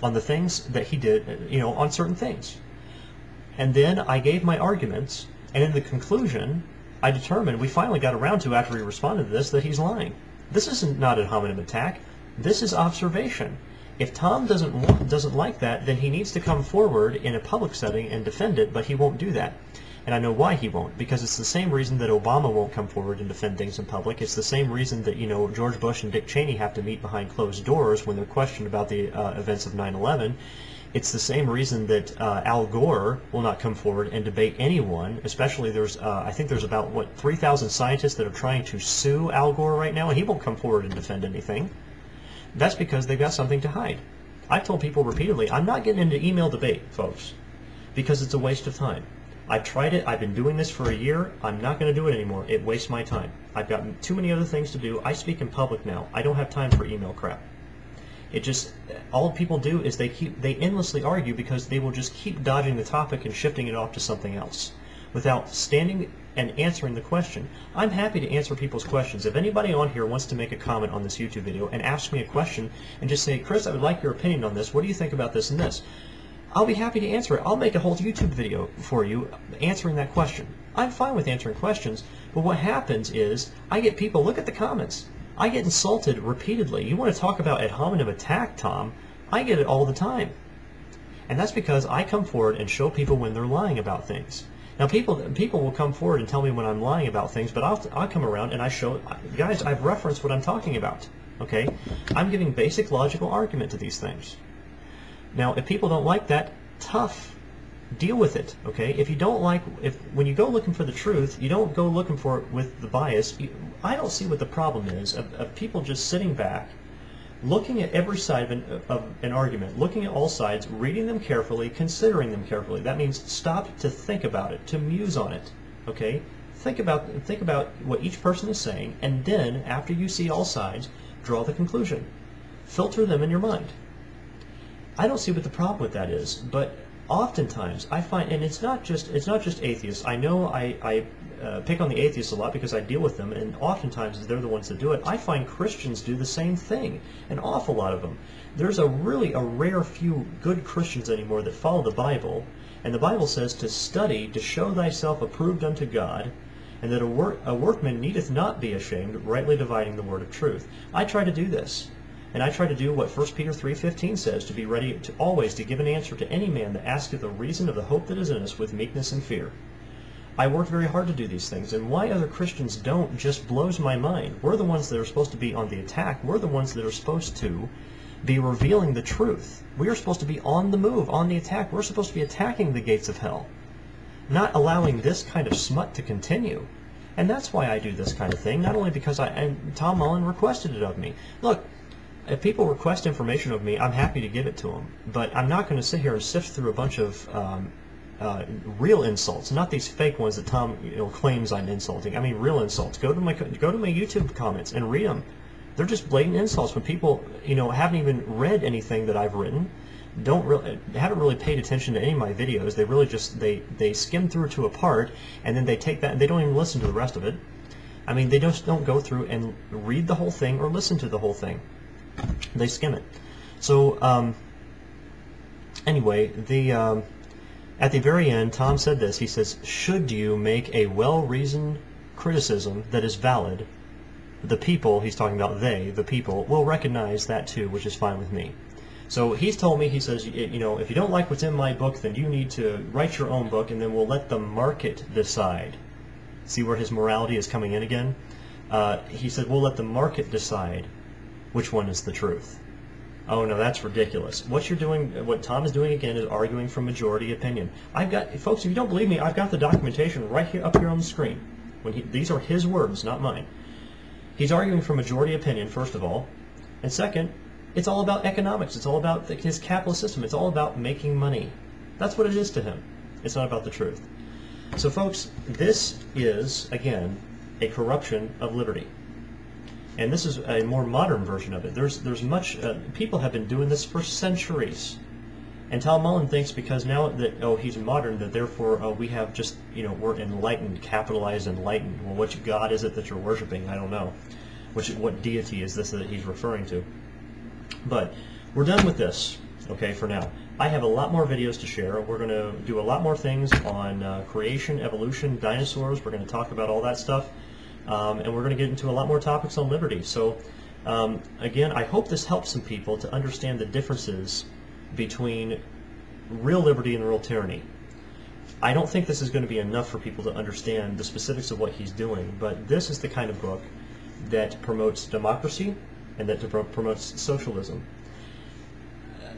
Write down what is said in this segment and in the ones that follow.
on the things that he did, on certain things. And then I gave my arguments, and in the conclusion, I determined, we finally got around to, after he responded to this, that he's lying. This is not an hominem attack. This is observation. If Tom doesn't like that, then he needs to come forward in a public setting and defend it, but he won't do that. And I know why he won't, because it's the same reason that Obama won't come forward and defend things in public. It's the same reason that, George Bush and Dick Cheney have to meet behind closed doors when they're questioned about the events of 9/11. It's the same reason that Al Gore will not come forward and debate anyone, especially I think there's about, 3,000 scientists that are trying to sue Al Gore right now, and he won't come forward and defend anything. That's because they've got something to hide. I've told people repeatedly, I'm not getting into email debate, folks, because it's a waste of time. I've tried it. I've been doing this for a year. I'm not going to do it anymore. It wastes my time. I've got too many other things to do. I speak in public now. I don't have time for email crap. All people do is they endlessly argue because they will just keep dodging the topic and shifting it off to something else without standing and answering the question. I'm happy to answer people's questions. If anybody on here wants to make a comment on this YouTube video and ask me a question and just say, Chris, I would like your opinion on this. What do you think about this and this? I'll be happy to answer it. I'll make a whole YouTube video for you answering that question. I'm fine with answering questions, but what happens is I get people, look at the comments. I get insulted repeatedly. You want to talk about ad hominem attack, Tom? I get it all the time. And that's because I come forward and show people when they're lying about things. Now, people will come forward and tell me when I'm lying about things, but I'll come around and I show, guys, I've referenced what I'm talking about. Okay? I'm giving basic logical argument to these things. Now, if people don't like that, tough. Deal with it, okay? If you don't like, when you go looking for the truth, you don't go looking for it with the bias. I don't see what the problem is of people just sitting back, looking at every side of an argument, looking at all sides, reading them carefully, considering them carefully. That means stop to think about it, to muse on it, okay? Think about what each person is saying, and then, after you see all sides, draw the conclusion. Filter them in your mind. I don't see what the problem with that is, but oftentimes I find, and it's not just atheists. I know I pick on the atheists a lot because I deal with them, and oftentimes they're the ones that do it. I find Christians do the same thing, an awful lot of them. There's a rare few good Christians anymore that follow the Bible, and the Bible says to study, to show thyself approved unto God, and that a workman needeth not be ashamed, rightly dividing the word of truth. I try to do this. And I try to do what 1 Peter 3:15 says, to be ready to always to give an answer to any man that asketh the reason of the hope that is in us with meekness and fear. I work very hard to do these things, and why other Christians don't just blows my mind. We're the ones that are supposed to be on the attack. We're the ones that are supposed to be revealing the truth. We are supposed to be on the move, on the attack. We're supposed to be attacking the gates of hell, not allowing this kind of smut to continue. And that's why I do this kind of thing, not only because Tom Mullen requested it of me. Look, if people request information of me, I'm happy to give it to them. But I'm not going to sit here and sift through a bunch of real insults, not these fake ones that Tom claims I'm insulting. I mean real insults. Go to my YouTube comments and read them. They're just blatant insults when people haven't even read anything that I've written, haven't really paid attention to any of my videos. They really just they skim through to a part, and then they take that and they don't even listen to the rest of it. I mean, they just don't go through and read the whole thing or listen to the whole thing. They skim it. So anyway, at the very end, Tom said this. He says, should you make a well-reasoned criticism that is valid, the people, he's talking about the people, will recognize that too, which is fine with me. So he's told me, he says, if you don't like what's in my book, then you need to write your own book, and then we'll let the market decide. See where his morality is coming in again? He said, we'll let the market decide which one is the truth. Oh no, that's ridiculous. What you're doing, what Tom is doing again, is arguing from majority opinion. I've got, folks, if you don't believe me, I've got the documentation right here, up here on the screen. These are his words, not mine. He's arguing from majority opinion, first of all, and second, it's all about economics. It's all about his capitalist system. It's all about making money. That's what it is to him. It's not about the truth. So folks, this is, again, a corruption of liberty. And this is a more modern version of it. There's much, people have been doing this for centuries. And Tom Mullen thinks because now that, he's modern, that therefore we have just, we're enlightened, capitalized enlightened. Well, which God is it that you're worshiping? I don't know. What deity is this that he's referring to? But we're done with this. okay, for now. I have a lot more videos to share. We're going to do a lot more things on creation, evolution, dinosaurs. We're going to talk about all that stuff, and we're going to get into a lot more topics on liberty. So again, I hope this helps some people to understand the differences between real liberty and real tyranny. I don't think this is going to be enough for people to understand the specifics of what he's doing, but this is the kind of book that promotes democracy and that promotes socialism.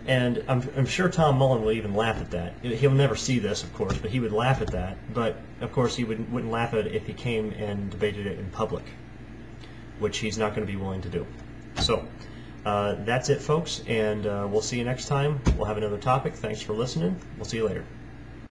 And I'm sure Tom Mullen will even laugh at that. He'll never see this, of course, but he would laugh at that. But, of course, he wouldn't laugh at it if he came and debated it in public, which he's not going to be willing to do. So, that's it, folks, and we'll see you next time. We'll have another topic. Thanks for listening. We'll see you later.